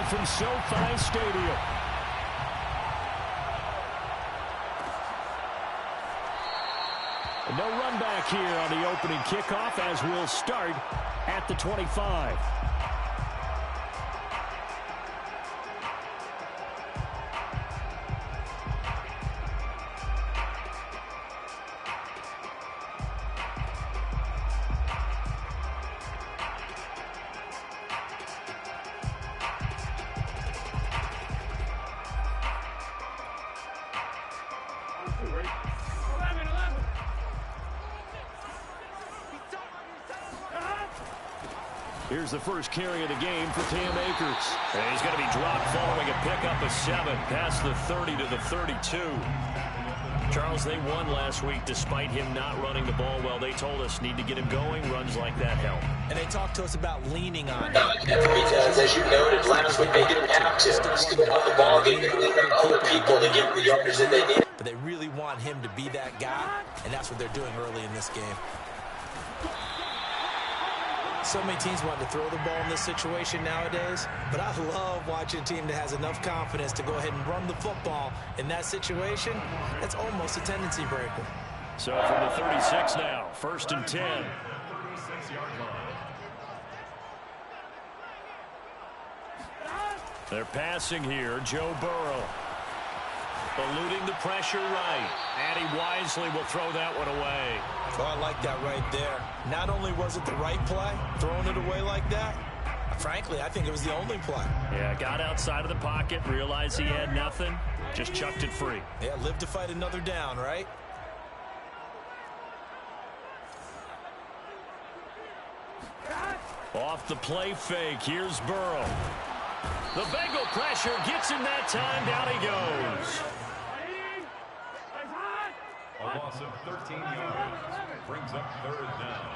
live from SoFi Stadium. No run back here on the opening kickoff as we'll start at the 25. Here's the first carry of the game for Cam Akers. And he's going to be dropped following a pickup of 7 past the 30 to the 32. Charles, they won last week despite him not running the ball well. They told us need to get him going. Runs like that help. And they talked to us about leaning on him. Because, as you noted, last week they didn't have to. Scoot on the ball, they leaned on other people to give them the yards that they need. But they really want him to be that guy, and that's what they're doing early in this game. So many teams want to throw the ball in this situation nowadays, but I love watching a team that has enough confidence to go ahead and run the football in that situation. That's almost a tendency breaker. So from the 36 now, 1st and 10. They're passing here, Joe Burrow. Eluding the pressure right, and he wisely will throw that one away. Oh, I like that right there. Not only was it the right play, throwing it away like that, frankly, I think it was the only play. Yeah, got outside of the pocket, realized he had nothing, just chucked it free. Yeah, live to fight another down, right? Off the play fake, here's Burrow. The Bengal pressure gets him that time, down he goes. A loss of 13 yards brings up 3rd down.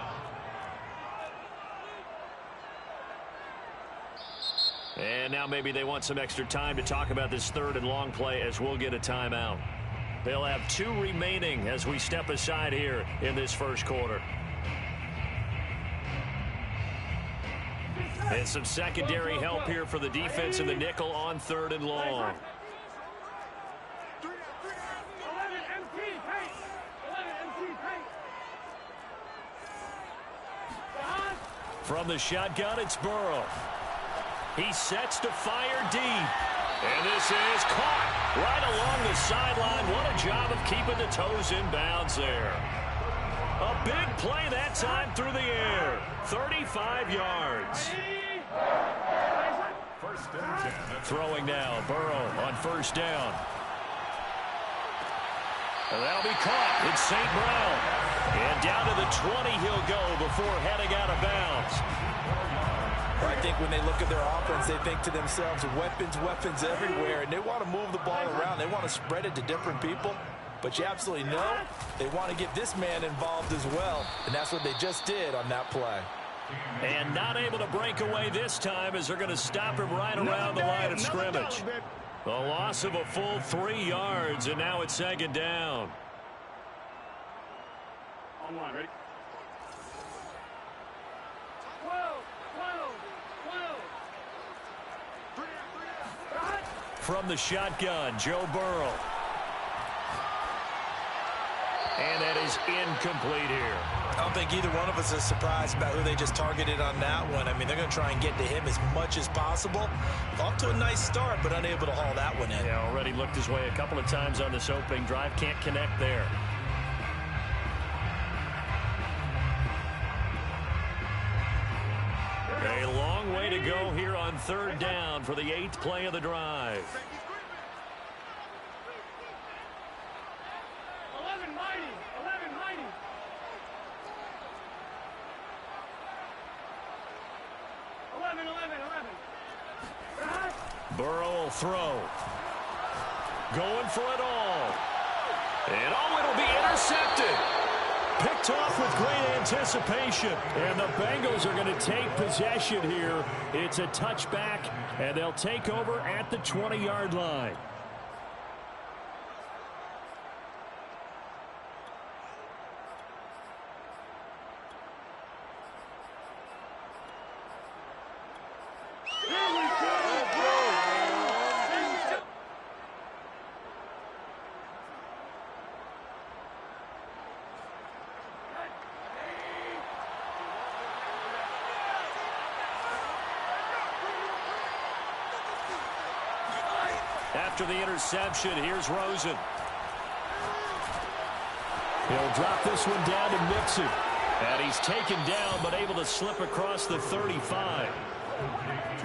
And now maybe they want some extra time to talk about this 3rd and long play as we'll get a timeout. They'll have 2 remaining as we step aside here in this first quarter. And some secondary help here for the defense in the nickel on 3rd and long. From the shotgun, it's Burrow. He sets to fire deep. And this is caught right along the sideline. What a job of keeping the toes in bounds there. A big play that time through the air. 35 yards. 1st and 10. Throwing now, Burrow on 1st down. And that'll be caught. It's St. Brown. And down to the 20 he'll go before heading out of bounds. I think when they look at their offense, they think to themselves, weapons everywhere, and they want to move the ball around. They want to spread it to different people. But you absolutely know they want to get this man involved as well, and that's what they just did on that play. And not able to break away this time as they're going to stop him right around the line of scrimmage. The loss of a full 3 yards, and now it's 2nd down. On line, ready? From the shotgun, Joe Burrow. And that is incomplete here. I don't think either one of us is surprised about who they just targeted on that one. I mean, they're going to try and get to him as much as possible. Off to a nice start, but unable to haul that one in. Yeah, already looked his way a couple of times on this opening drive. Can't connect there. A long way to go here on 3rd down for the 8th play of the drive. 11 mighty. Burrow will throw. Going for it all. And it'll be intercepted. Picked off with great anticipation. And the Bengals are going to take possession here. It's a touchback, and they'll take over at the 20-yard line. After the interception, here's Rosen. He'll drop this one down to Mixon. And he's taken down, but able to slip across the 35.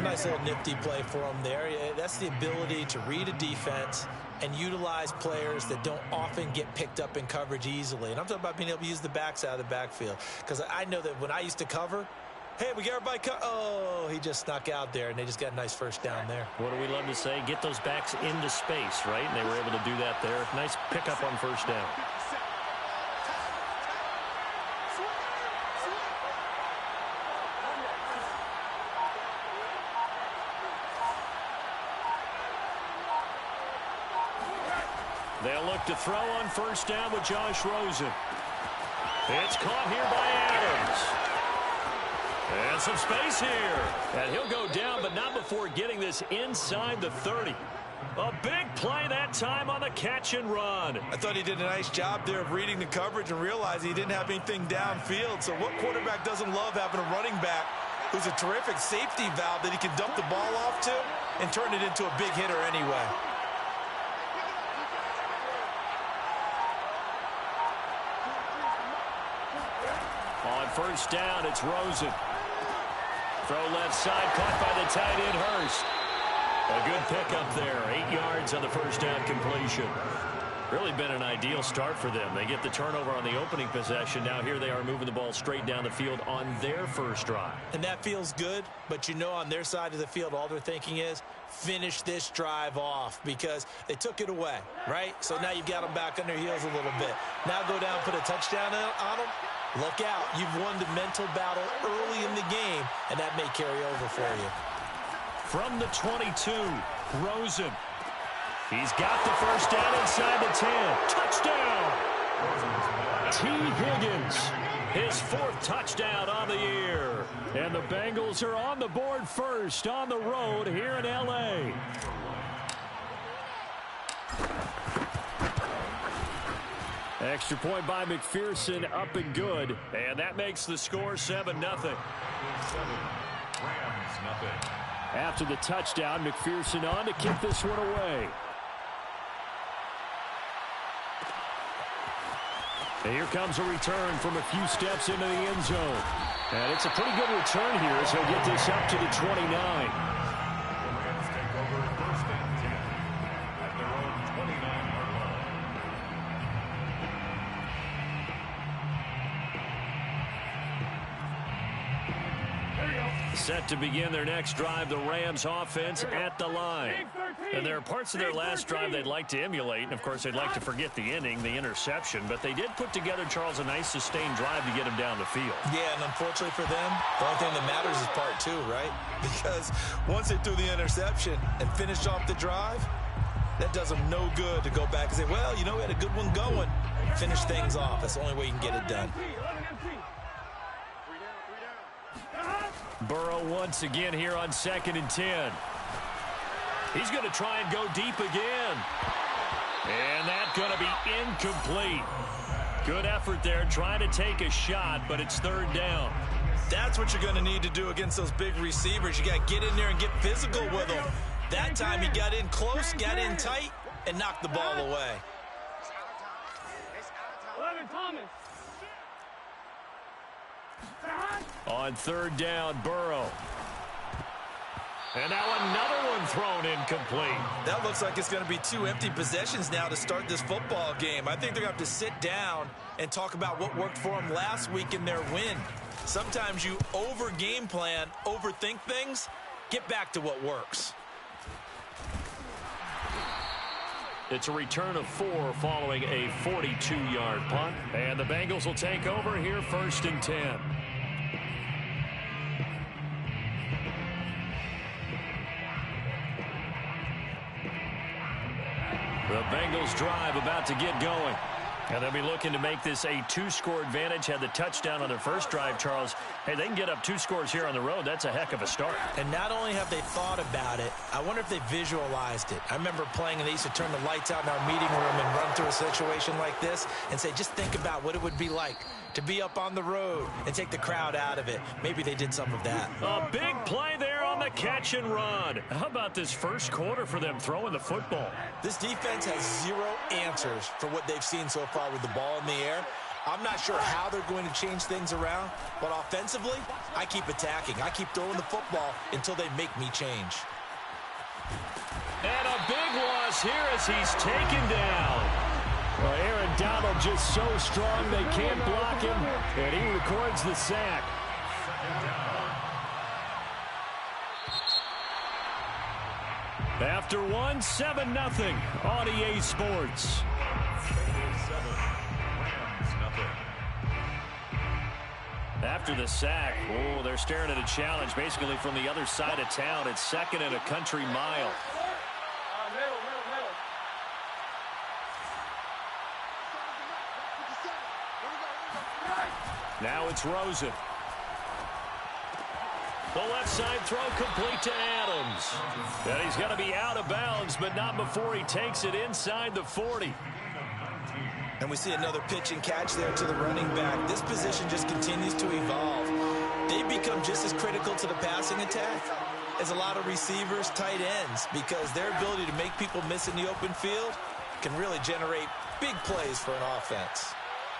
Nice little nifty play for him there. That's the ability to read a defense and utilize players that don't often get picked up in coverage easily. And I'm talking about being able to use the backs out of the backfield. Because I know that when I used to cover, hey, we got everybody oh, he just snuck out there, and they just got a nice first down there. What do we love to say? Get those backs into space, right? And they were able to do that there. Nice pickup on first down. They'll look to throw on first down with Josh Rosen. It's caught here by Adams. And some space here. And he'll go down, but not before getting this inside the 30. A big play that time on the catch and run. I thought he did a nice job there of reading the coverage and realizing he didn't have anything downfield. So what quarterback doesn't love having a running back who's a terrific safety valve that he can dump the ball off to and turn it into a big hitter anyway? On first down, it's Rosen. Throw left side, caught by the tight end, Hurst. A good pickup there, 8 yards on the first down completion. Really been an ideal start for them. They get the turnover on the opening possession. Now here they are moving the ball straight down the field on their first drive. And that feels good, but you know on their side of the field, all they're thinking is finish this drive off because they took it away, right? So now you've got them back on their heels a little bit. Now go down, put a touchdown on them. Look out. You've won the mental battle early in the game, and that may carry over for you. From the 22, Rosen. He's got the first down inside the 10. Touchdown! T. Higgins, his 4th touchdown on the year. And the Bengals are on the board first on the road here in L.A. Extra point by McPherson, up and good. And that makes the score 7-0. 7, Rams, nothing. After the touchdown, McPherson on to kick this one away. And here comes a return from a few steps into the end zone. And it's a pretty good return here as he'll get this up to the 29. The Rams take over first and 10 at their own 29-yard line. Set to begin their next drive, the Rams offense at the line. And there are parts of their last drive they'd like to emulate, and of course they'd like to forget the inning, the interception, but they did put together, Charles, a nice sustained drive to get him down the field. Yeah, and unfortunately for them, the only thing that matters is part 2, right? Because once they threw the interception and finished off the drive, that does them no good to go back and say, well, you know, we had a good one going. Finish things off. That's the only way you can get it done. Burrow once again here on 2nd and 10. He's going to try and go deep again. And that's going to be incomplete. Good effort there trying to take a shot, but it's 3rd down. That's what you're going to need to do against those big receivers. You got to get in there and get physical with them. That time he got in close, got in tight, and knocked the ball away. 11, Thomas. On 3rd down, Burrow. And now another one thrown incomplete. That looks like it's going to be 2 empty possessions now to start this football game. I think they're going to have to sit down and talk about what worked for them last week in their win. Sometimes you over-game plan, overthink things. Get back to what works. It's a return of 4 following a 42-yard punt. And the Bengals will take over here 1st and 10. The Bengals drive about to get going. And they'll be looking to make this a 2-score advantage. Had the touchdown on their first drive, Charles. Hey, they can get up 2 scores here on the road. That's a heck of a start. And not only have they thought about it, I wonder if they visualized it. I remember playing and they used to turn the lights out in our meeting room and run through a situation like this and say, just think about what it would be like to be up on the road and take the crowd out of it. Maybe they did some of that. A big play there on the catch and run. How about this first quarter for them throwing the football? This defense has zero answers for what they've seen so far with the ball in the air. I'm not sure how they're going to change things around, but offensively, I keep attacking. I keep throwing the football until they make me change. And a big loss here as he's taken down. Well, Aaron Donald just so strong they can't block him, and he records the sack. After 7-0 on EA Sports. After the sack, they're staring at a challenge basically from the other side of town. It's 2nd and a country mile. Now it's Rosen. The left side throw complete to Adams. And he's going to be out of bounds, but not before he takes it inside the 40. And we see another pitch and catch there to the running back. This position just continues to evolve. They become just as critical to the passing attack as a lot of receivers, tight ends, because their ability to make people miss in the open field can really generate big plays for an offense.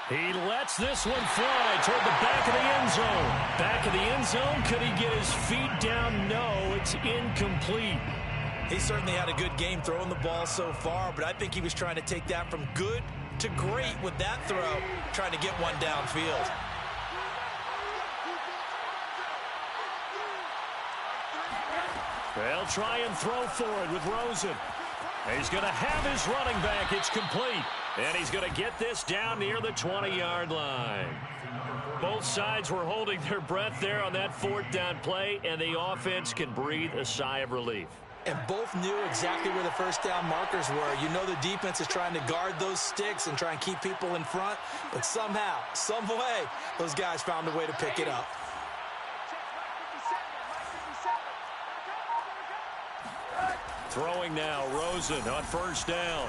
He lets this one fly toward the back of the end zone. Back of the end zone. Could he get his feet down? No, it's incomplete. He certainly had a good game throwing the ball so far, but I think he was trying to take that from good to great with that throw, trying to get one downfield. They'll try and throw for it with Rosen. He's going to have his running back. It's complete. And he's going to get this down near the 20-yard line. Both sides were holding their breath there on that 4th down play, and the offense can breathe a sigh of relief. And both knew exactly where the first down markers were. You know the defense is trying to guard those sticks and try and keep people in front. But somehow, some way, those guys found a way to pick it up. Throwing now, Rosen on 1st down.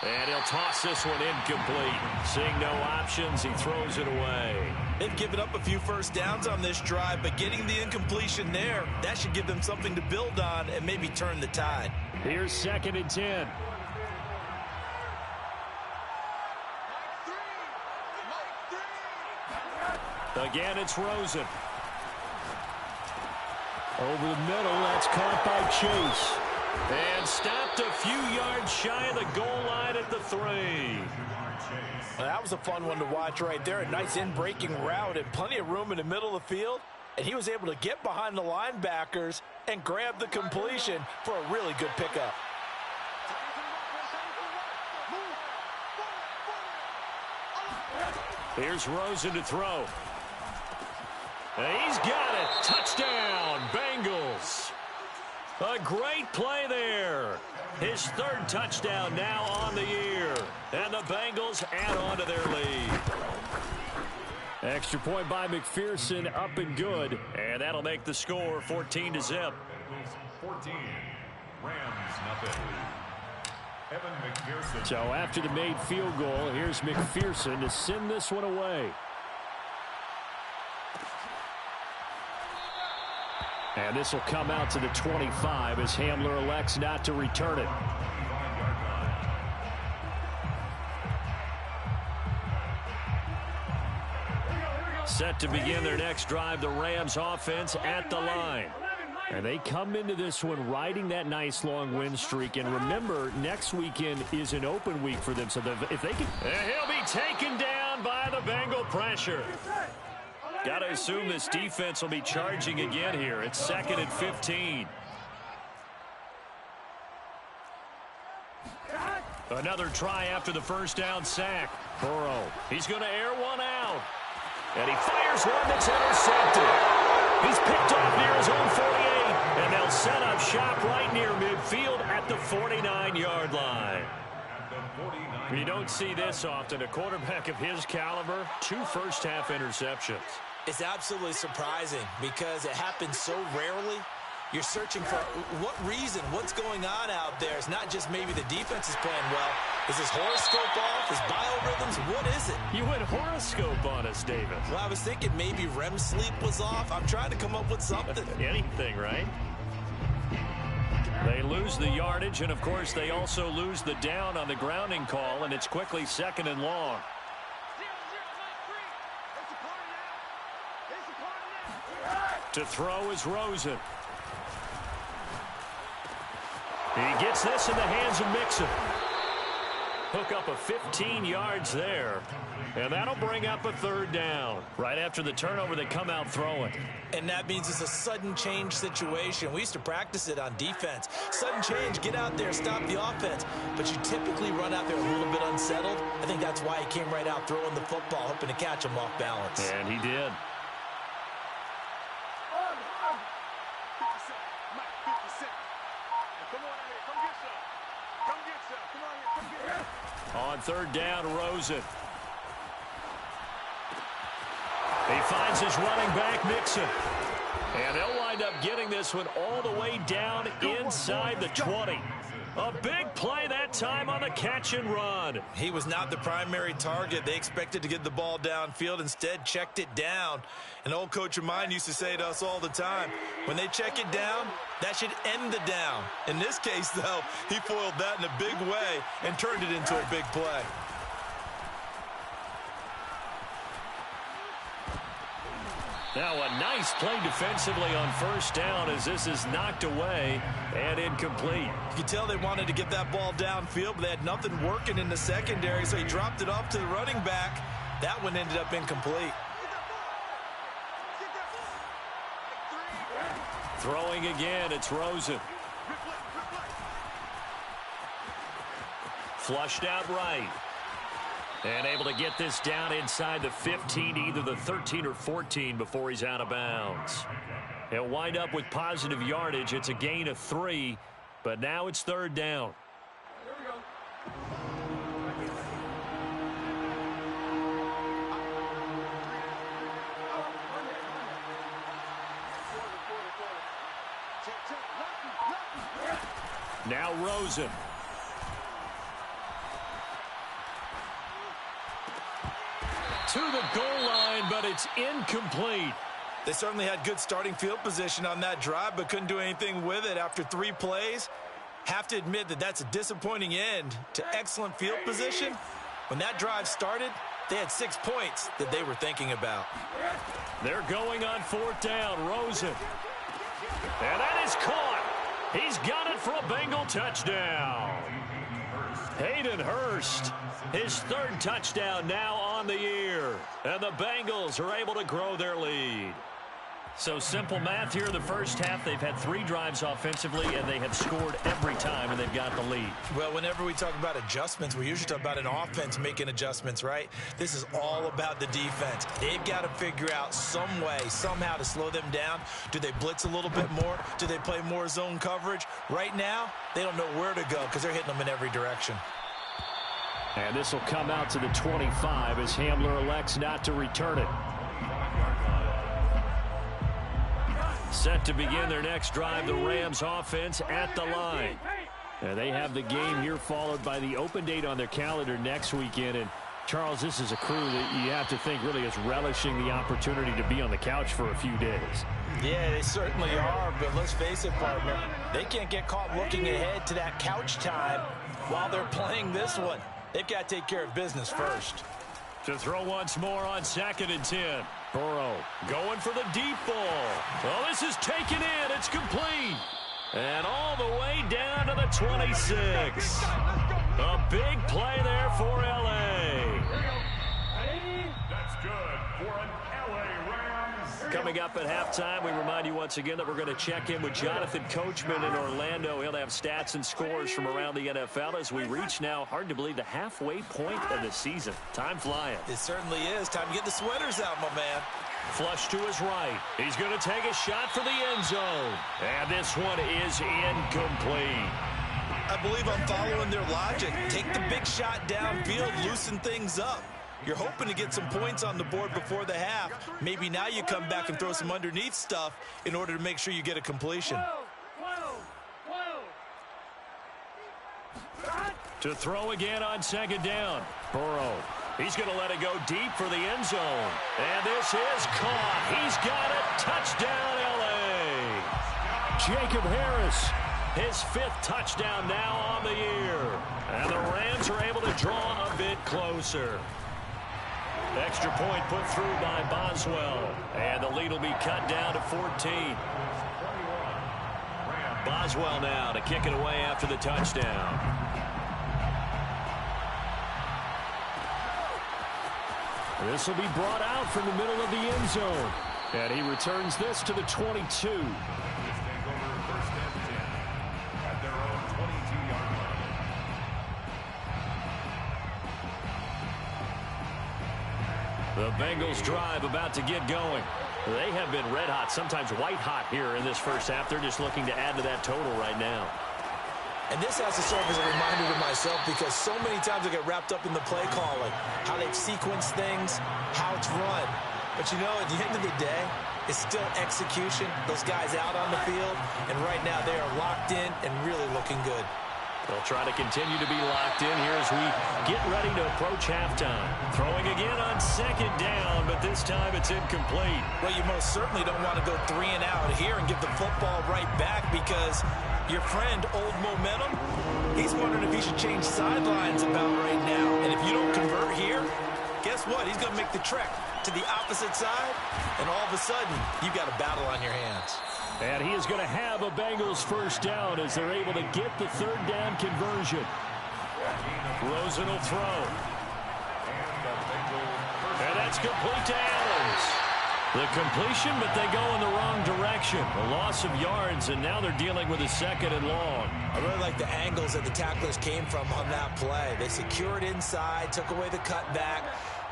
And he'll toss this one incomplete. Seeing no options, he throws it away. They've given up a few first downs on this drive, but getting the incompletion there, that should give them something to build on and maybe turn the tide. Here's 2nd and 10. Again, it's Rosen. Over the middle, that's caught by Chase. And stopped a few yards shy of the goal line at the 3. Well, that was a fun one to watch right there. A nice in-breaking route and plenty of room in the middle of the field. And he was able to get behind the linebackers and grab the completion for a really good pickup. Here's Rosen to throw. And he's got it. Touchdown, Bengals. A great play there. His 3rd touchdown now on the year. And the Bengals add on to their lead. Extra point by McPherson, up and good. And that'll make the score 14-0. 14, Rams nothing. Evan McPherson. So after the made field goal, here's McPherson to send this one away. And this will come out to the 25 as Hamler elects not to return it. Set to begin their next drive, the Rams offense at the line. And they come into this one riding that nice long win streak. And remember, next weekend is an open week for them. So if they can... And he'll be taken down by the Bengal pressure. Got to assume this defense will be charging again here. It's 2nd and 15. Another try after the first down sack. Burrow, he's going to air one out. And he fires one that's intercepted. He's picked off near his own 48. And they'll set up shop right near midfield at the 49-yard line. You don't see this often. A quarterback of his caliber, 2 first-half interceptions. It's absolutely surprising because it happens so rarely. You're searching for what reason, what's going on out there. It's not just maybe the defense is playing well. Is his horoscope off? His biorhythms? What is it? You went horoscope on us, David. Well, I was thinking maybe REM sleep was off. I'm trying to come up with something. Anything, right? They lose the yardage, and, of course, they also lose the down on the grounding call, and it's quickly 2nd and long. To throw is Rosen. He gets this in the hands of Mixon. Hook up a 15 yards there. And that'll bring up a 3rd down. Right after the turnover, they come out throwing. And that means it's a sudden change situation. We used to practice it on defense. Sudden change, get out there, stop the offense. But you typically run out there a little bit unsettled. I think that's why he came right out throwing the football, hoping to catch him off balance. And he did. On 3rd down, Rosen. He finds his running back, Mixon. And they'll wind up getting this one all the way down inside the 20. A big play that time on the catch and run. He was not the primary target. They expected to get the ball downfield. Instead, checked it down. An old coach of mine used to say to us all the time, when they check it down, that should end the down. In this case, though, he foiled that in a big way and turned it into a big play. Now a nice play defensively on 1st down as this is knocked away and incomplete. You can tell they wanted to get that ball downfield, but they had nothing working in the secondary, so he dropped it off to the running back. That one ended up incomplete. Throwing again, it's Rosen. Flushed out right. And able to get this down inside the 15, either the 13 or 14 before he's out of bounds. He'll wind up with positive yardage. It's a gain of 3, but now it's 3rd down. Here we go. Now Rosen. To the goal line, but it's incomplete. They certainly had good starting field position on that drive, but couldn't do anything with it after 3 plays. Have to admit that that's a disappointing end to excellent field position. When that drive started, they had 6 points that they were thinking about. They're going on 4th down. Rosen. And that is caught. He's got it for a Bengal touchdown. Hayden Hurst, his 3rd touchdown now on the year. And the Bengals are able to grow their lead. So simple math here. The first half, they've had 3 drives offensively, and they have scored every time, and they've got the lead. Well, whenever we talk about adjustments, we usually talk about an offense making adjustments, right? This is all about the defense. They've got to figure out some way, somehow to slow them down. Do they blitz a little bit more? Do they play more zone coverage? Right now, they don't know where to go because they're hitting them in every direction. And this will come out to the 25 as Hamler elects not to return it. Set to begin their next drive, the Rams offense at the line. And they have the game here followed by the open date on their calendar next weekend. And Charles, this is a crew that you have to think really is relishing the opportunity to be on the couch for a few days. Yeah, they certainly are, but let's face it, partner. They can't get caught looking ahead to that couch time while they're playing this one. They've got to take care of business first. To throw once more on 2nd and 10. Burrow going for the deep ball. Well, this is taken in. It's complete. And all the way down to the 26. A big play there for L.A. That's good for an LA Rams. Coming up at halftime, we remind you once again that we're going to check in with Jonathan Coachman in Orlando. He'll have stats and scores from around the NFL as we reach now, hard to believe, the halfway point of the season. Time flying. It certainly is. Time to get the sweaters out, my man. Flush to his right. He's going to take a shot for the end zone. And this one is incomplete. I believe I'm following their logic. Take the big shot downfield, loosen things up. You're hoping to get some points on the board before the half. Maybe now you come back and throw some underneath stuff in order to make sure you get a completion. To throw again on second down. Burrow. He's going to let it go deep for the end zone. And this is caught. He's got it. Touchdown, L.A. Jacob Harris, his 5th touchdown now on the year. And the Rams are able to draw a bit closer. Extra point put through by Boswell. And the lead will be cut down to 14. Boswell now to kick it away after the touchdown. This will be brought out from the middle of the end zone. And he returns this to the 22. This take over 1st and 10 at their own 22-yard line. The Bengals drive about to get going. They have been red hot, sometimes white hot here in this first half. They're just looking to add to that total right now. And this has to serve as a reminder to myself because so many times I get wrapped up in the play calling, how they sequence things, how it's run. But, you know, at the end of the day, it's still execution. Those guys out on the field, and right now they are locked in and really looking good. They'll try to continue to be locked in here as we get ready to approach halftime. Throwing again on second down, but this time it's incomplete. Well, you most certainly don't want to go 3 and out here and give the football right back because your friend, Old Momentum, he's wondering if he should change sidelines about right now. And if you don't convert here, guess what? He's going to make the trek to the opposite side, and all of a sudden, you've got a battle on your hands. And he is going to have a Bengals first down as they're able to get the 3rd down conversion. Rosen will throw. And that's complete to Adams. The completion, but they go in the wrong direction. A loss of yards, and now they're dealing with a 2nd and long. I really like the angles that the tacklers came from on that play. They secured inside, took away the cutback.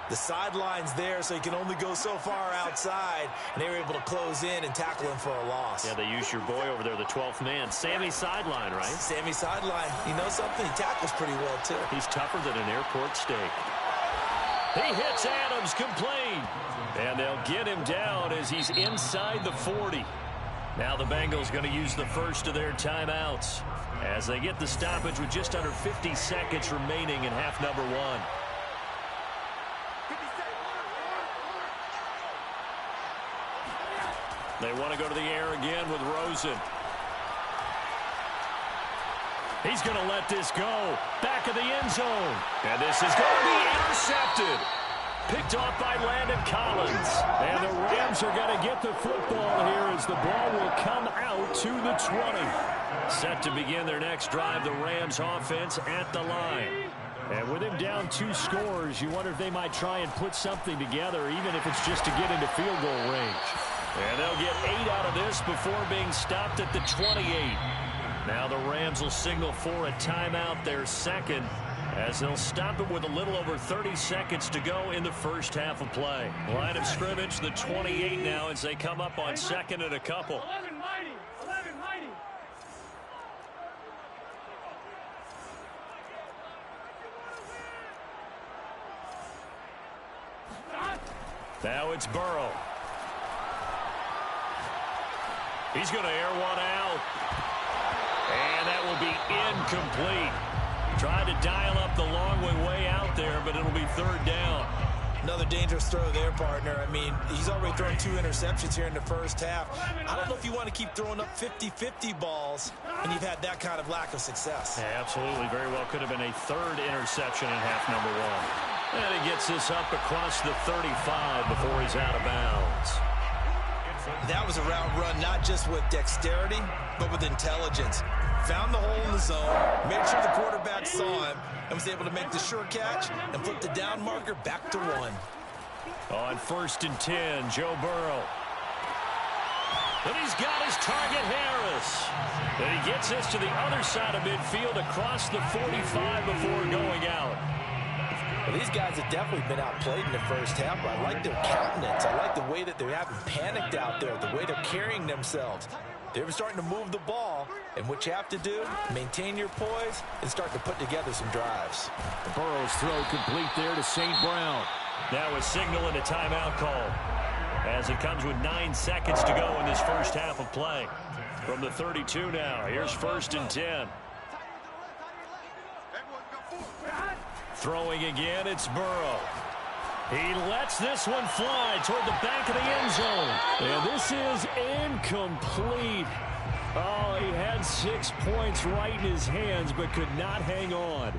The sideline's there, so you can only go so far outside, and they were able to close in and tackle him for a loss. Yeah, they used your boy over there, the 12th man. Sammy Sideline, right? Sammy Sideline. You know something? He tackles pretty well, too. He's tougher than an airport steak. He hits Adams, complete. And they'll get him down as he's inside the 40. Now the Bengals going to use the first of their timeouts as they get the stoppage with just under 50 seconds remaining in half number 1. They want to go to the air again with Rosen. He's going to let this go. Back of the end zone. And this is going to be intercepted. Picked off by Landon Collins. And the Rams are going to get the football here as the ball will come out to the 20. Set to begin their next drive, the Rams offense at the line. And with him down 2 scores, you wonder if they might try and put something together, even if it's just to get into field goal range. And they'll get 8 out of this before being stopped at the 28. Now the Rams will signal for a timeout, their 2nd, as they'll stop it with a little over 30 seconds to go in the first half of play. Line of scrimmage, the 28 now as they come up on 2nd and a couple. 11 mighty. 11 mighty. Now it's Burrow. He's going to air one out. And that will be incomplete. Tried to dial up the long way out there, but it'll be 3rd down. Another dangerous throw there, partner. I mean, he's already thrown 2 interceptions here in the first half. I don't know if you want to keep throwing up 50-50 balls when you've had that kind of lack of success. Yeah, absolutely. Very well could have been a 3rd interception in half number 1. And he gets this up across the 35 before he's out of bounds. That was a route run not just with dexterity, but with intelligence. Found the hole in the zone, made sure the quarterback saw him, and was able to make the sure catch and flip the down marker back to 1. On 1st and 10, Joe Burrow. And he's got his target, Harris. And he gets this to the other side of midfield across the 45 before going out. Well, these guys have definitely been outplayed in the first half, but I like their countenance. I like the way that they haven't panicked out there, the way they're carrying themselves. They're starting to move the ball, and what you have to do, maintain your poise and start to put together some drives. Burrow's throw complete there to St. Brown. Now a signal and a timeout call as it comes with 9 seconds to go in this first half of play. From the 32 now, here's 1st and 10. Throwing again, it's Burrow. He lets this one fly toward the back of the end zone. And this is incomplete. Oh, he had 6 points right in his hands, but could not hang on.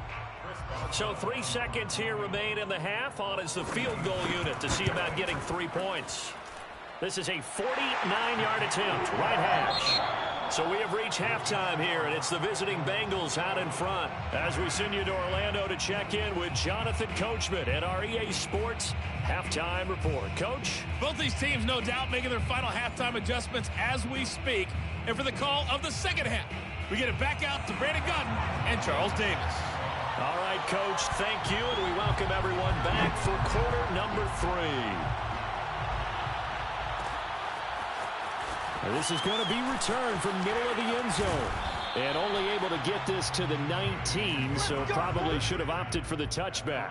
So 3 seconds here remain in the half. On is the field goal unit to see about getting 3 points. This is a 49-yard attempt, right hash. So we have reached halftime here, and it's the visiting Bengals out in front. As we send you to Orlando to check in with Jonathan Coachman at our EA Sports Halftime Report. Coach? Both these teams, no doubt, making their final halftime adjustments as we speak. And for the call of the second half, we get it back out to Brandon Gutton and Charles Davis. All right, Coach, thank you, and we welcome everyone back for quarter number 3. This is going to be returned from middle of the end zone. And only able to get this to the 19, so probably should have opted for the touchback.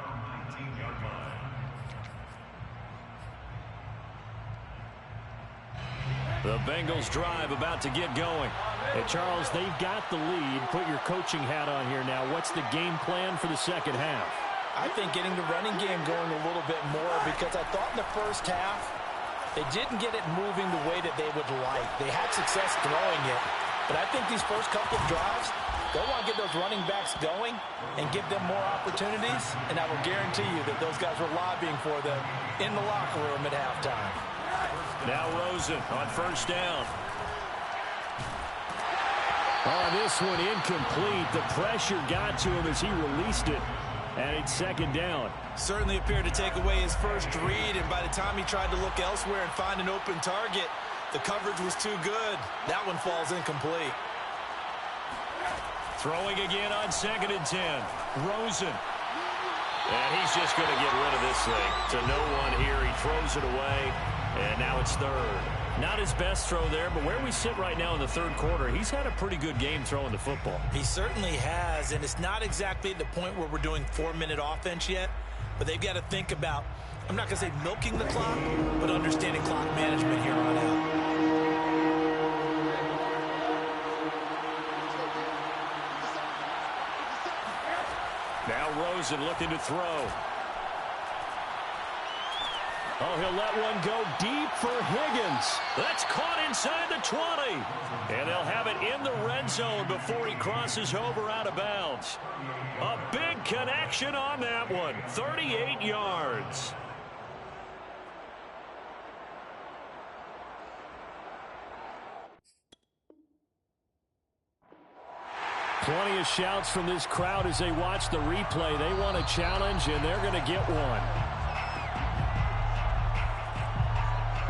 The Bengals drive about to get going. Hey, Charles, they've got the lead. Put your coaching hat on here now. What's the game plan for the second half? I think getting the running game going a little bit more, because I thought in the first half they didn't get it moving the way that they would like. They had success throwing it, but I think these first couple of drives, they'll want to get those running backs going and give them more opportunities, and I will guarantee you that those guys were lobbying for them in the locker room at halftime. Now Rosen on first down. Oh, this one incomplete. The pressure got to him as he released it. And it's second down. Certainly appeared to take away his first read, and by the time he tried to look elsewhere and find an open target, the coverage was too good. That one falls incomplete. Throwing again on 2nd and 10. Rosen. And he's just going to get rid of this thing. To no one here. He throws it away, and now it's 3rd. Not his best throw there, but where we sit right now in the 3rd quarter, he's had a pretty good game throwing the football. He certainly has, and it's not exactly at the point where we're doing 4-minute offense yet, but they've got to think about, I'm not going to say milking the clock, but understanding clock management here on out. Now Rosen looking to throw. Oh, he'll let one go deep for Higgins. That's caught inside the 20. And they'll have it in the red zone before he crosses over out of bounds. A big connection on that one. 38 yards. Plenty of shouts from this crowd as they watch the replay. They want a challenge, and they're going to get one.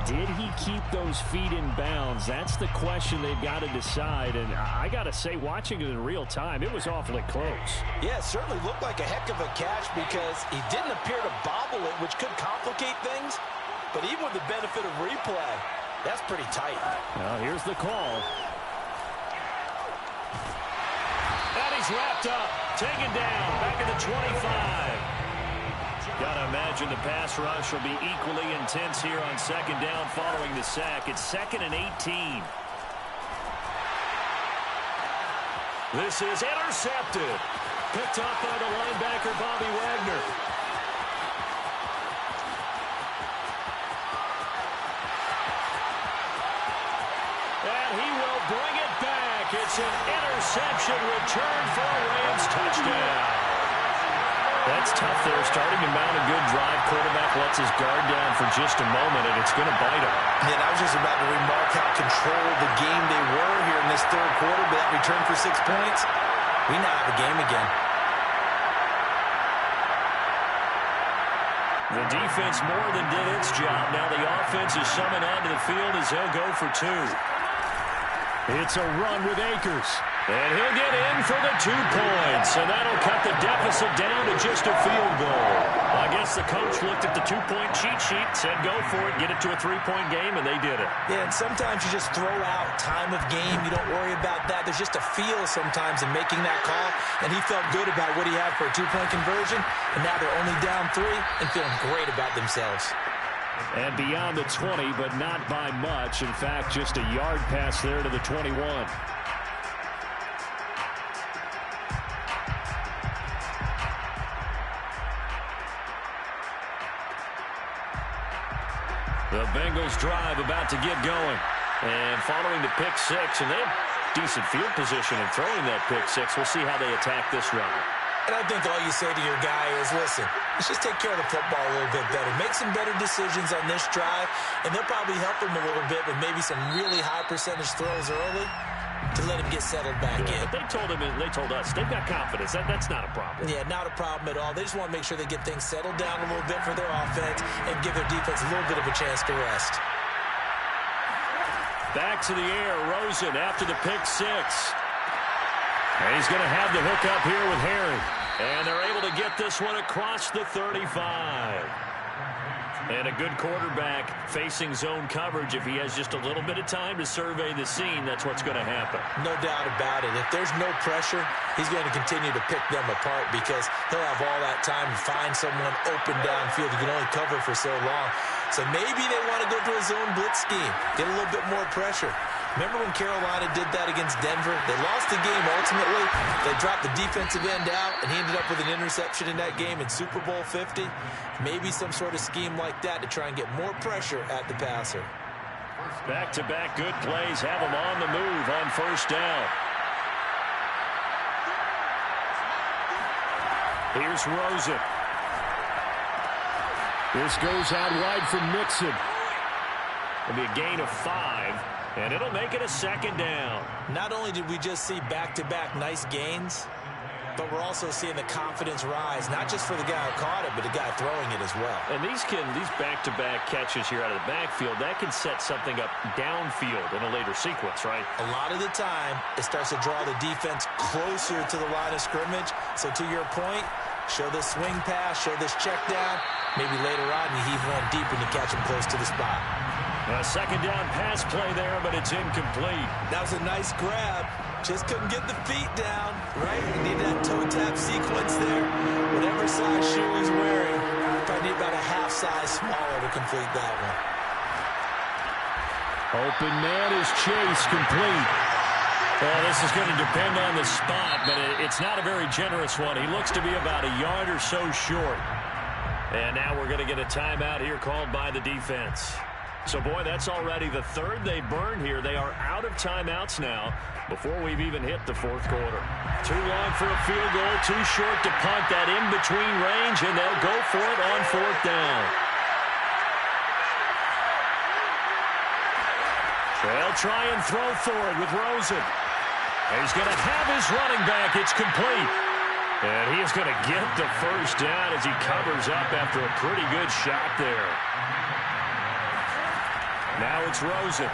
Did he keep those feet in bounds? That's the question they've got to decide. And I got to say, watching it in real time, it was awfully close. Yeah, it certainly looked like a heck of a catch because he didn't appear to bobble it, which could complicate things. But even with the benefit of replay, that's pretty tight. Well, here's the call. And he's wrapped up, taken down, back at the 25. Got to imagine the pass rush will be equally intense here on 2nd down following the sack. It's 2nd and 18. This is intercepted. Picked up by the linebacker, Bobby Wagner. And he will bring it back. It's an interception return for a Rams touchdown. That's tough there, starting to mount a good drive. Quarterback lets his guard down for just a moment, and it's going to bite him. Yeah, I was just about to remark how controlled the game they were here in this 3rd quarter, but that return for 6 points, we now have a game again. The defense more than did its job. Now the offense is summoned onto the field as they'll go for 2. It's a run with Akers. And he'll get in for the 2 points. And that'll cut the deficit down to just a field goal. I guess the coach looked at the 2-point cheat sheet, said go for it, get it to a 3-point game, and they did it. Yeah, and sometimes you just throw out time of game. You don't worry about that. There's just a feel sometimes in making that call. And he felt good about what he had for a 2-point conversion. And now they're only down 3 and feeling great about themselves. And beyond the 20, but not by much. In fact, just a yard pass there to the 21. The Bengals drive about to get going. And following the pick six, and they have decent field position in throwing that pick six. We'll see how they attack this drive. And I think all you say to your guy is, listen, let's just take care of the football a little bit better. Make some better decisions on this drive, and they'll probably help him a little bit with maybe some really high percentage throws early to let him get settled back in. But they told us they've got confidence. That's not a problem. Yeah, not a problem at all. They just want to make sure they get things settled down a little bit for their offense and give their defense a little bit of a chance to rest. Back to the air, Rosen after the pick six. And he's going to have the hook up here with Harry. And they're able to get this one across the 35. And a good quarterback facing zone coverage. If he has just a little bit of time to survey the scene, that's what's going to happen. No doubt about it. If there's no pressure, he's going to continue to pick them apart because he'll have all that time to find someone open downfield. He can only cover for so long. So maybe they want to go to a zone blitz scheme, get a little bit more pressure. Remember when Carolina did that against Denver? They lost the game ultimately. They dropped the defensive end out, and he ended up with an interception in that game in Super Bowl 50. Maybe some sort of scheme like that to try and get more pressure at the passer. Back-to-back good plays have him on the move on first down. Here's Rosen. This goes out wide for Mixon. It'll be a gain of 5, and it'll make it a second down. Not only did we just see back-to-back nice gains, but we're also seeing the confidence rise, not just for the guy who caught it, but the guy throwing it as well. And these back-to-back catches here out of the backfield, that can set something up downfield in a later sequence, right? A lot of the time, it starts to draw the defense closer to the line of scrimmage. So to your point, show this swing pass, show this check down. Maybe later on you heave one deep and you catch him close to the spot. A second down pass play there, but it's incomplete. That was a nice grab. Just couldn't get the feet down, right? You need that toe tap sequence there. Whatever size shoe he's wearing, probably need about a half size smaller to complete that one. Open man is Chase, complete. Well, this is going to depend on the spot, but it's not a very generous one. He looks to be about a yard or so short. And now we're going to get a timeout here called by the defense. So, boy, that's already the third they burned here. They are out of timeouts now before we've even hit the fourth quarter. Too long for a field goal, too short to punt. That in-between range, and they'll go for it on fourth down. They'll try and throw for it with Rosen. He's going to have his running back. It's complete. And he is going to get the first down as he covers up after a pretty good shot there. Now it's Rosen.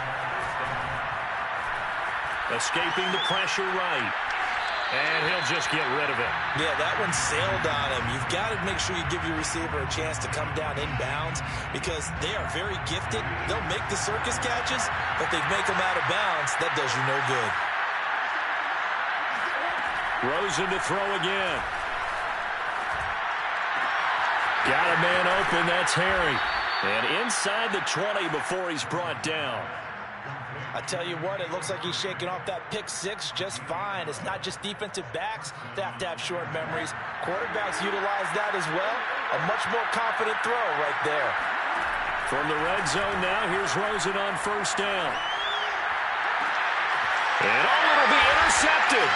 Escaping the pressure right. And he'll just get rid of it. Yeah, that one sailed on him. You've got to make sure you give your receiver a chance to come down inbounds because they are very gifted. They'll make the circus catches, but they make them out of bounds. That does you no good. Rosen to throw again. Got a man open. That's Harry. And inside the 20 before he's brought down. I tell you what, it looks like he's shaking off that pick six just fine. It's not just defensive backs that have to have short memories. Quarterbacks utilize that as well. A much more confident throw right there. From the red zone now, here's Rosen on first down. And it'll be intercepted.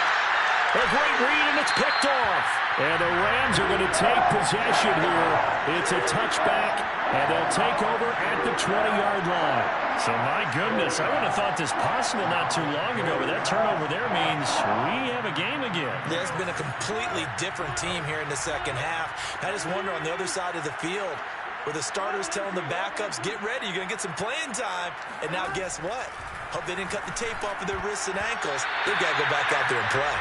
A great read, and it's picked off. And the Rams are going to take possession here. It's a touchback, and they'll take over at the 20-yard line. So, my goodness, I would have thought this possible not too long ago, but that turnover there means we have a game again. There's been a completely different team here in the second half. I just wonder on the other side of the field, where the starters telling the backups, get ready, you're going to get some playing time. And now guess what? Hope they didn't cut the tape off of their wrists and ankles. They've got to go back out there and play.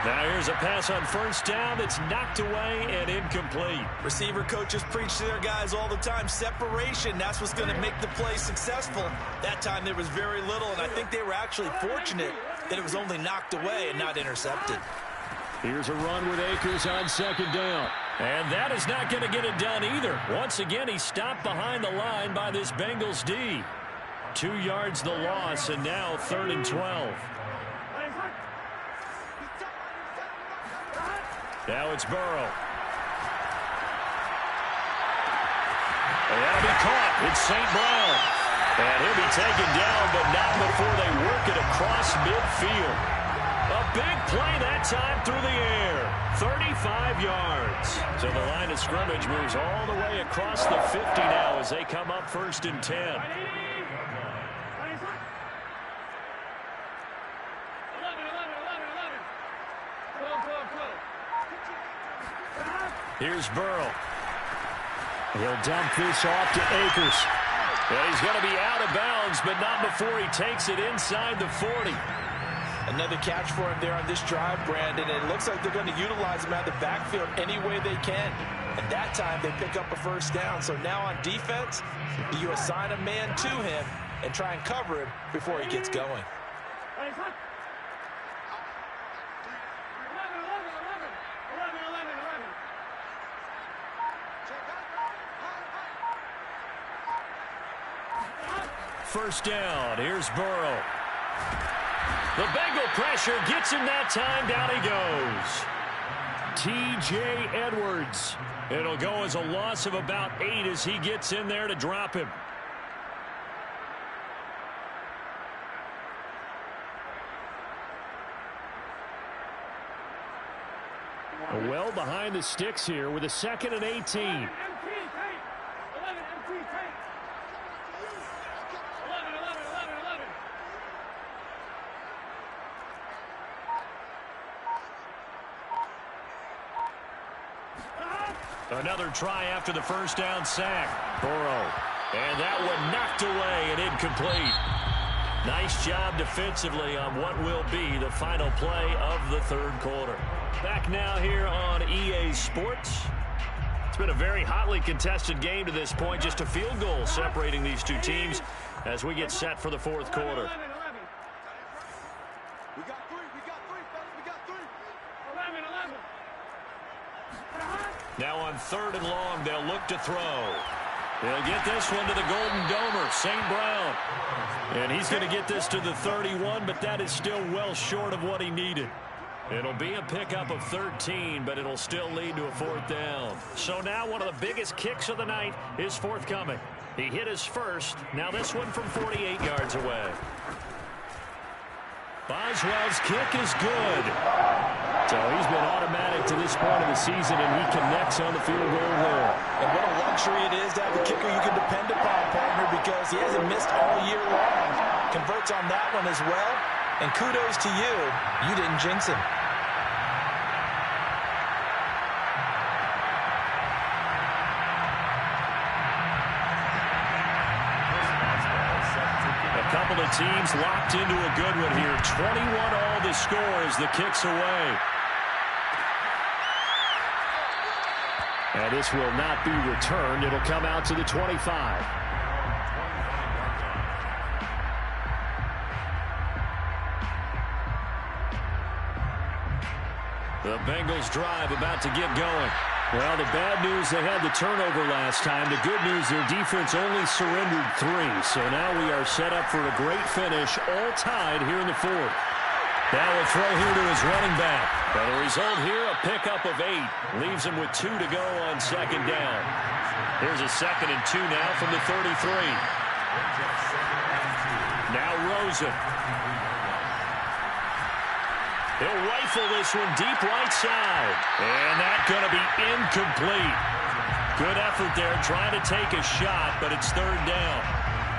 Now here's a pass on first down that's knocked away and incomplete. Receiver coaches preach to their guys all the time. Separation, that's what's going to make the play successful. That time there was very little, and I think they were actually fortunate that it was only knocked away and not intercepted. Here's a run with Akers on second down. And that is not going to get it done either. Once again, he stopped behind the line by this Bengals D. 2 yards the loss, and now 3rd and 12. Now it's Burrow. And that'll be caught. It's St. Brown. And he'll be taken down, but not before they work it across midfield. A big play that time through the air. 35 yards. So the line of scrimmage moves all the way across the 50 now as they come up 1st and 10. Here's Burrow. He'll dump this off to Akers. And he's going to be out of bounds, but not before he takes it inside the 40. Another catch for him there on this drive, Brandon. And it looks like they're going to utilize him out of the backfield any way they can. And that time they pick up a 1st down. So now on defense, you assign a man to him and try and cover him before he gets going. First down. Here's Burrow. The Bengal pressure gets him that time. Down he goes. T.J. Edwards. It'll go as a loss of about 8 as he gets in there to drop him. Well behind the sticks here with a 2nd and 18. Another try after the 1st down sack. Burrow. And that one knocked away and incomplete. Nice job defensively on what will be the final play of the 3rd quarter. Back now here on EA Sports. It's been a very hotly contested game to this point. Just a field goal separating these two teams as we get set for the 4th quarter. Now on 3rd and long, they'll look to throw. They'll get this one to the Golden Domer, St. Brown. And he's going to get this to the 31, but that is still well short of what he needed. It'll be a pickup of 13, but it'll still lead to a 4th down. So now one of the biggest kicks of the night is forthcoming. He hit his first. Now this one from 48 yards away. Boswell's kick is good. So he's been automatic to this point of the season, and he connects on the field goal there. And what a luxury it is to have a kicker you can depend upon, partner, because he hasn't missed all year long. Converts on that one as well. And kudos to you. You didn't jinx him. A couple of teams locked into a good one here. 21 all the score as the kick's away. And this will not be returned. It'll come out to the 25. The Bengals drive about to get going. Well, the bad news, they had the turnover last time. The good news, their defense only surrendered 3. So now we are set up for a great finish, all tied here in the 4th. Now a throw here to his running back. And the result here, a pickup of 8. Leaves him with 2 to go on 2nd down. Here's a 2nd and 2 now from the 33. Now Rosen. He'll rifle this one deep right side. And that's going to be incomplete. Good effort there trying to take a shot, but it's 3rd down.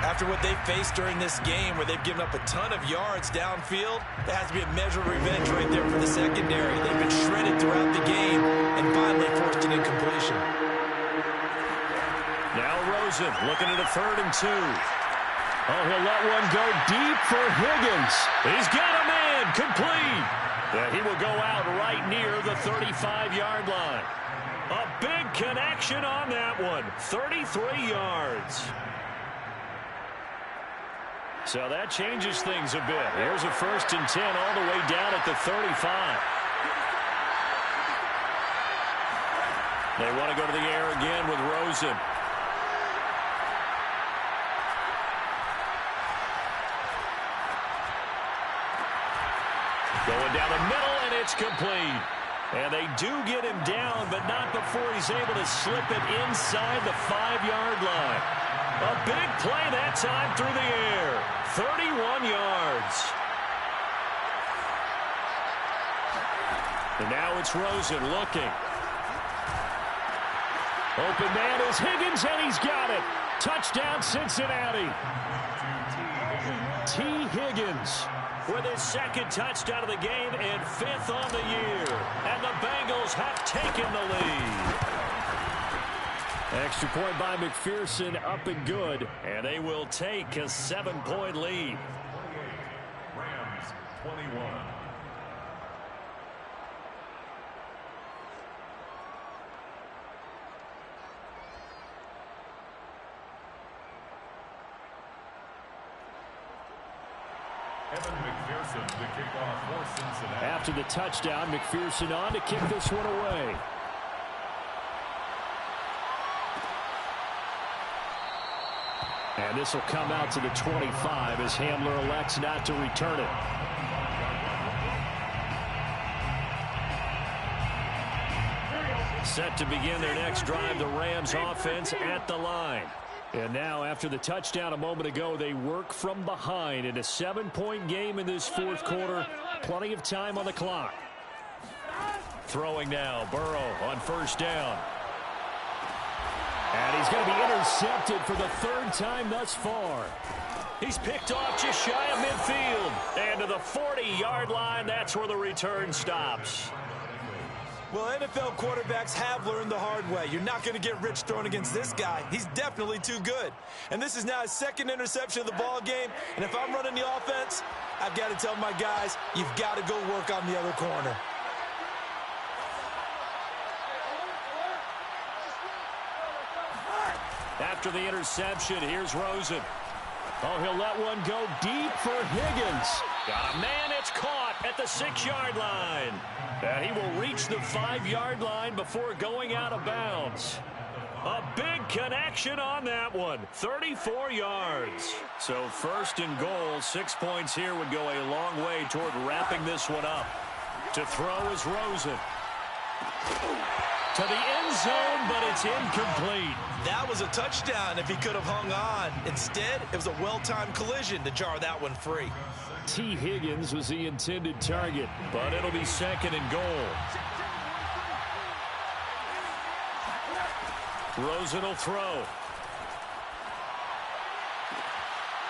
After what they faced during this game where they've given up a ton of yards downfield, there has to be a measure of revenge right there for the secondary. They've been shredded throughout the game and finally forced an incompletion. Now Rosen looking at a 3rd and 2. Oh, he'll let one go deep for Higgins. He's got a man complete. He will go out right near the 35-yard line. A big connection on that one. 33 yards. So that changes things a bit. Here's a 1st and 10 all the way down at the 35. They want to go to the air again with Rosen. Going down the middle, and it's complete. And they do get him down, but not before he's able to slip it inside the 5-yard line. A big play that time through the air. 31 yards. And now it's Rosen looking. Open man is Higgins, and he's got it. Touchdown, Cincinnati. T. Higgins with his second touchdown of the game and 5th on the year. And the Bengals have taken the lead. Extra point by McPherson, up and good. And they will take a 7-point lead. Rams 21. McPherson to kick off for Cincinnati. After the touchdown, McPherson on to kick this one away. And this will come out to the 25 as Hamler elects not to return it. Set to begin their next drive, the Rams offense at the line. And now, after the touchdown a moment ago, they work from behind in a 7-point game in this 4th quarter. Plenty of time on the clock. Throwing now, Burrow on 1st down. And he's going to be intercepted for the 3rd time thus far. He's picked off just shy of midfield. And to the 40-yard line, that's where the return stops. Well, NFL quarterbacks have learned the hard way. You're not going to get rich throwing against this guy. He's definitely too good. And this is now his 2nd interception of the ball game. And if I'm running the offense, I've got to tell my guys, you've got to go work on the other corner. After the interception, here's Rosen. Oh, he'll let one go deep for Higgins. Got a man, it's caught at the 6-yard line. And he will reach the 5-yard line before going out of bounds. A big connection on that one. 34 yards. So 1st and goal, 6 points here would go a long way toward wrapping this one up. To throw is Rosen. To the end zone, but it's incomplete. That was a touchdown if he could have hung on. Instead, it was a well-timed collision to jar that one free. T. Higgins was the intended target, but it'll be 2nd and goal. Rosen will throw.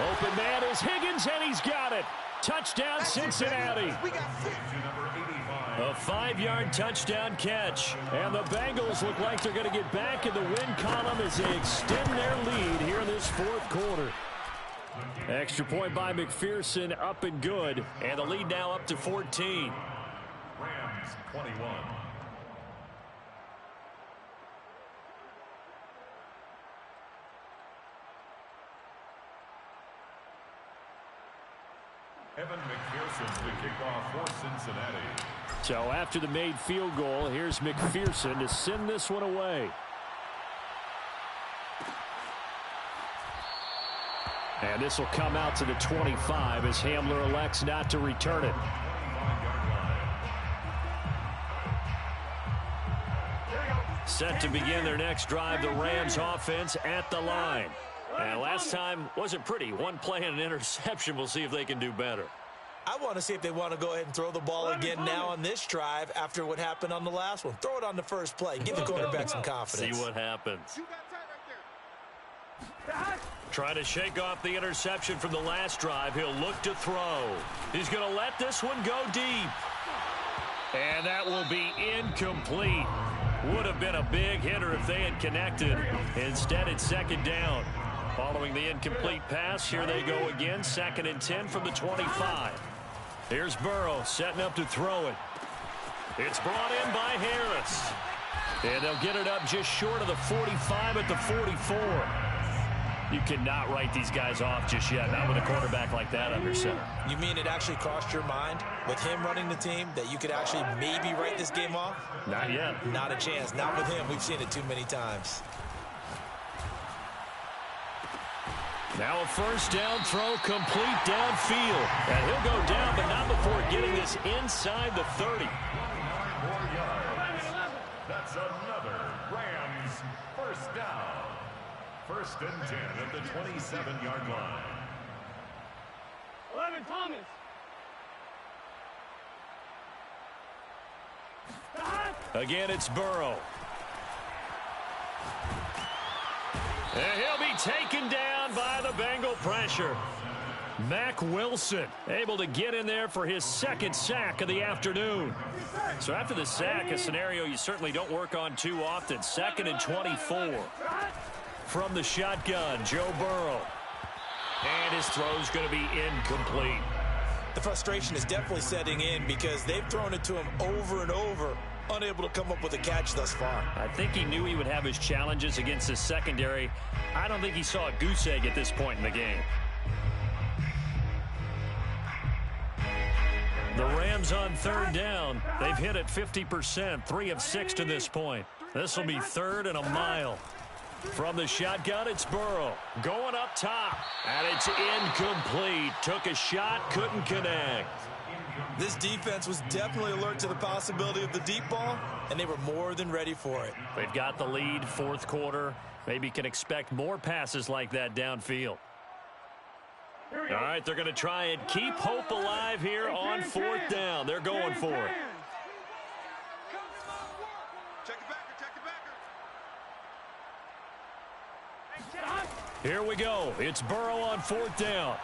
Open man is Higgins, and he's got it. Touchdown, Cincinnati. A 5-yard touchdown catch. And the Bengals look like they're going to get back in the win column as they extend their lead here in this 4th quarter. Extra point by McPherson, up and good. And the lead now up to 14. Rams 21. Evan McPherson to kick off for Cincinnati. So after the made field goal, here's McPherson to send this one away. And this will come out to the 25 as Hamler elects not to return it. Set to begin their next drive, the Rams offense at the line. And last time wasn't pretty. One play and an interception. We'll see if they can do better. I want to see if they want to go ahead and throw the ball again now on this drive after what happened on the last one. Throw it on the first play. Give the quarterback some confidence. See what happens. Try to shake off the interception from the last drive. He'll look to throw. He's going to let this one go deep. And that will be incomplete. Would have been a big hitter if they had connected. Instead, it's 2nd down. Following the incomplete pass, here they go again. 2nd and 10 from the 25. Here's Burrow setting up to throw it. It's brought in by Harris. And they'll get it up just short of the 45 at the 44. You cannot write these guys off just yet, not with a quarterback like that under center. You mean it actually crossed your mind with him running the team that you could actually maybe write this game off? Not yet. Not a chance. Not with him. We've seen it too many times. Now a 1st down throw, complete downfield. And he'll go down, but not before getting this inside the 30. 4 yards. That's another Rams first down. 1st and 10 at the 27-yard line. 11, Thomas. Again, it's Burrow. And he'll be taken down by the Bengal pressure. Mack Wilson able to get in there for his 2nd sack of the afternoon. So after the sack, a scenario you certainly don't work on too often. 2nd and 24. From the shotgun, Joe Burrow. And his throw's going to be incomplete. The frustration is definitely setting in because they've thrown it to him over and over, unable to come up with a catch thus far. I think he knew he would have his challenges against his secondary. I don't think he saw a goose egg at this point in the game. The Rams on 3rd down. They've hit it 50%, 3 of 6 to this point. This will be 3rd and a mile. From the shotgun, it's Burrow. Going up top. And it's incomplete. Took a shot, couldn't connect. This defense was definitely alert to the possibility of the deep ball, and they were more than ready for it. They've got the lead, 4th quarter. Maybe can expect more passes like that downfield. All right, they're going to try and keep hope alive here on 4th down. They're going for it. Here we go. It's Burrow on 4th down.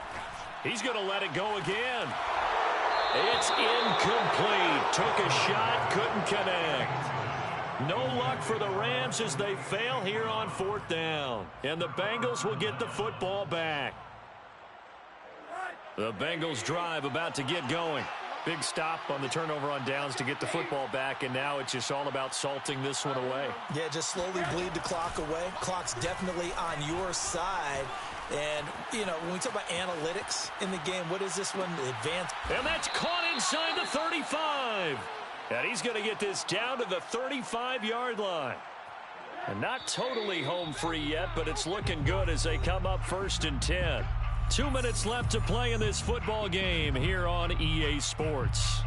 He's going to let it go again. It's incomplete. Took a shot, couldn't connect. No luck for the Rams as they fail here on 4th down. And the Bengals will get the football back. The Bengals drive about to get going. Big stop on the turnover on downs to get the football back, and now it's just all about salting this one away. Yeah, just slowly bleed the clock away. Clock's definitely on your side. And, you know, when we talk about analytics in the game, what is this one? Advanced. And that's caught inside the 35. And he's going to get this down to the 35-yard line. And not totally home free yet, but it's looking good as they come up 1st and 10. 2 minutes left to play in this football game here on EA Sports.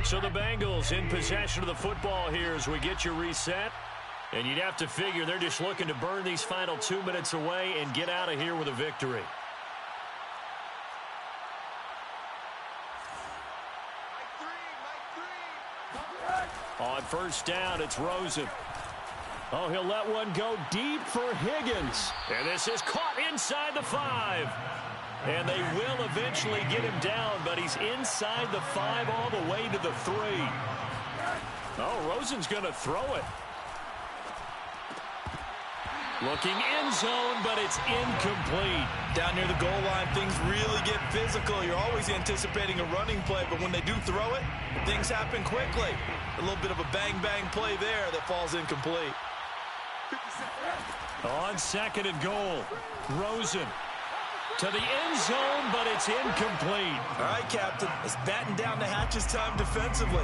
So the Bengals in possession of the football here as we get you reset. And you'd have to figure they're just looking to burn these final 2 minutes away and get out of here with a victory. On 1st down, it's Rosen. Oh, he'll let one go deep for Higgins. And this is caught inside the 5. And they will eventually get him down, but he's inside the 5 all the way to the 3. Oh, Rosen's going to throw it. Looking end zone, but it's incomplete. Down near the goal line, things really get physical. You're always anticipating a running play, but when they do throw it, things happen quickly. A little bit of a bang-bang play there that falls incomplete. On 2nd and goal, Rosen to the end zone, but it's incomplete. All right, Captain, it's batten down the hatches time defensively.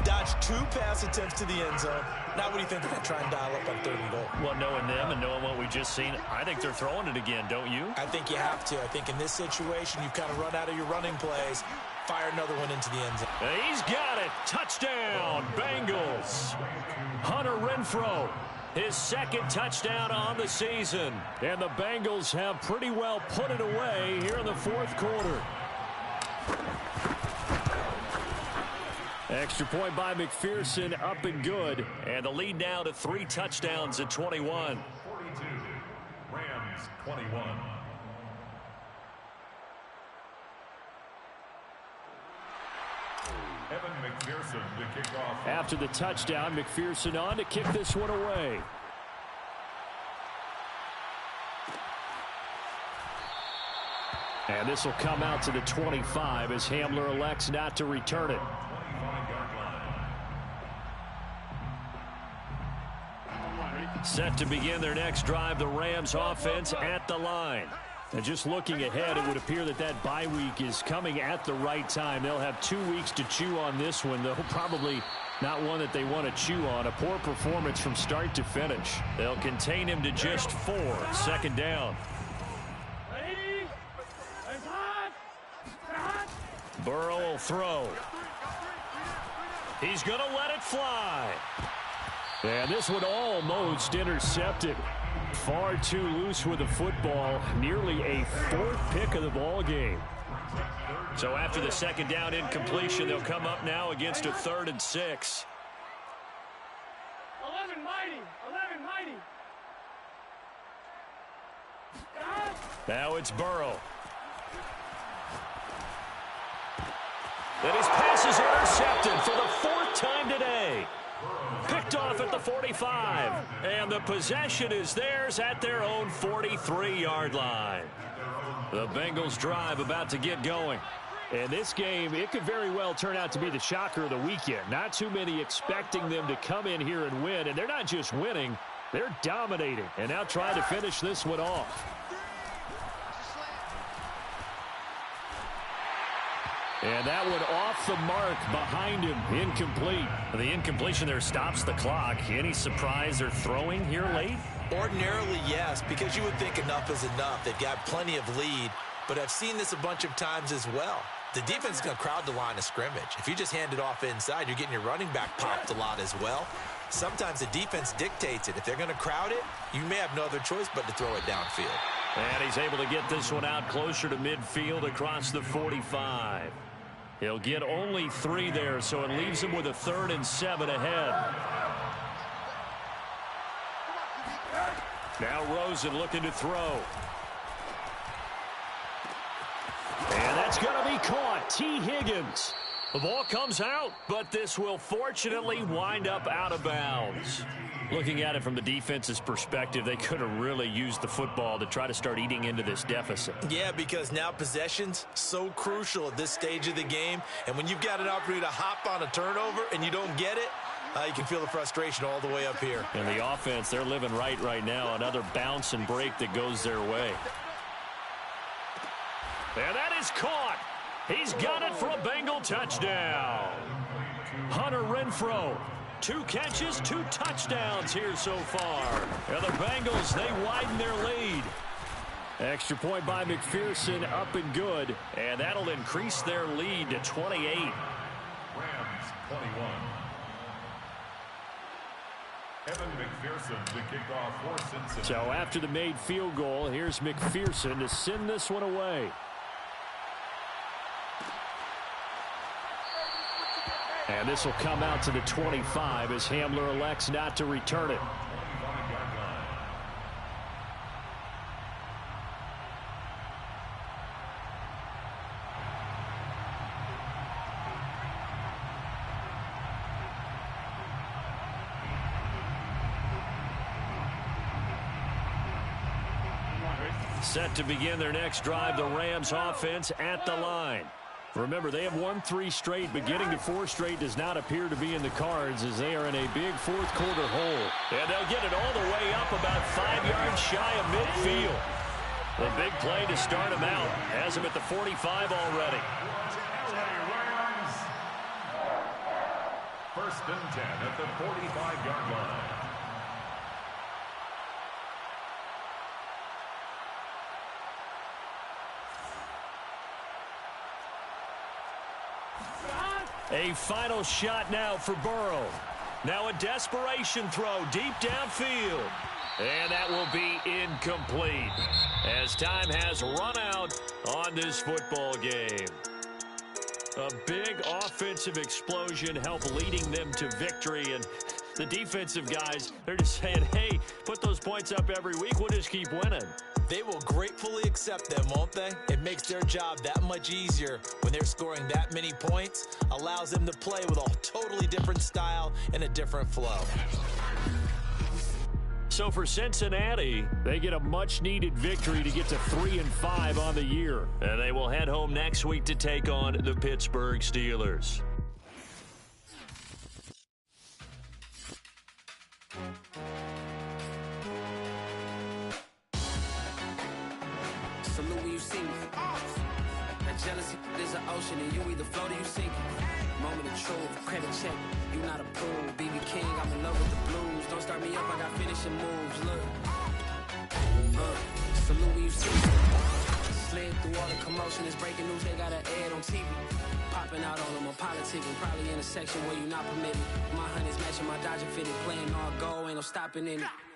Dodged 2 pass attempts to the end zone. Now what do you think they're going to try and dial up on 3rd and goal? Well, knowing them and knowing what we just seen, I think they're throwing it again, don't you? I think you have to. I think in this situation, you've kind of run out of your running plays. Fire another one into the end zone. And he's got it. Touchdown, Bengals. Hunter Renfrow, his 2nd touchdown on the season. And the Bengals have pretty well put it away here in the 4th quarter. Extra point by McPherson, up and good. And the lead now to 3 touchdowns at 21. 42, Rams 21. Evan McPherson to kick off. After the touchdown, McPherson on to kick this one away. And this will come out to the 25 as Hamler elects not to return it. 25-yard line. Set to begin their next drive, the Rams offense at the line. And just looking ahead, it would appear that that bye week is coming at the right time. They'll have 2 weeks to chew on this one, though probably not one that they want to chew on. A poor performance from start to finish. They'll contain him to just 4. 2nd down. Ready? And hot. Burrow will throw. He's going to let it fly. And this one almost intercepted. Far too loose with the football. Nearly a fourth pick of the ball game. So after the second down incompletion, they'll come up now against a 3rd and 6. 11 mighty. 11 mighty. Now it's Burrow. And his pass is intercepted for the 4th time today. Picked off at the 45. And the possession is theirs at their own 43-yard line. The Bengals drive about to get going. And this game, it could very well turn out to be the shocker of the weekend. Not too many expecting them to come in here and win. And they're not just winning, they're dominating. And now trying to finish this one off. And that one off the mark behind him. Incomplete. The incompletion there stops the clock. Any surprise they're throwing here late? Ordinarily, yes, because you would think enough is enough. They've got plenty of lead, but I've seen this a bunch of times as well. The defense is going to crowd the line of scrimmage. If you just hand it off inside, you're getting your running back popped a lot as well. Sometimes the defense dictates it. If they're going to crowd it, you may have no other choice but to throw it downfield. And he's able to get this one out closer to midfield across the 45. He'll get only 3 there, so it leaves him with a 3rd and 7 ahead. Now Rosen looking to throw. And that's going to be caught. T. Higgins. The ball comes out, but this will fortunately wind up out of bounds. Looking at it from the defense's perspective, they could have really used the football to try to start eating into this deficit. Yeah, because now possession's so crucial at this stage of the game. And when you've got an opportunity to hop on a turnover and you don't get it, you can feel the frustration all the way up here. And the offense, they're living right now. Another bounce and break that goes their way. And that is caught. He's got it for a Bengal touchdown. Hunter Renfrow. 2 catches, 2 touchdowns here so far. And the Bengals, they widen their lead. Extra point by McPherson, up and good. And that'll increase their lead to 28. Rams 21. Evan McPherson to kick off for Cincinnati. So after the made field goal, here's McPherson to send this one away. And this will come out to the 25 as Hamler elects not to return it. Set to begin their next drive, the Rams offense at the line. Remember, they have won 3 straight, but getting to 4 straight does not appear to be in the cards as they are in a big 4th quarter hole. And they'll get it all the way up about 5 yards shy of midfield. The big play to start them out has them at the 45 already. Rams. 1st and 10 at the 45-yard line. A final shot now for Burrow. Now a desperation throw deep downfield. And that will be incomplete as time has run out on this football game. A big offensive explosion helped leading them to victory. And the defensive guys, they're just saying, hey, put those points up every week. We'll just keep winning. They will gratefully accept them, won't they? It makes their job that much easier when they're scoring that many points. Allows them to play with a totally different style and a different flow. So for Cincinnati, they get a much-needed victory to get to 3-5 on the year. And they will head home next week to take on the Pittsburgh Steelers. Salute when you see me. That jealousy is an ocean, and you either float or you sink. Moment of truth, credit check, you not approved. BB King, I'm in love with the blues. Don't start me up, I got finishing moves. Look, salute when you see me. Slid through all the commotion, it's breaking news, they got an ad on TV. Hopping out on them, I'm politicking, probably in a section where you're not permitted. My honey's matching my Dodger fitted, playing all goal, ain't no stopping in it.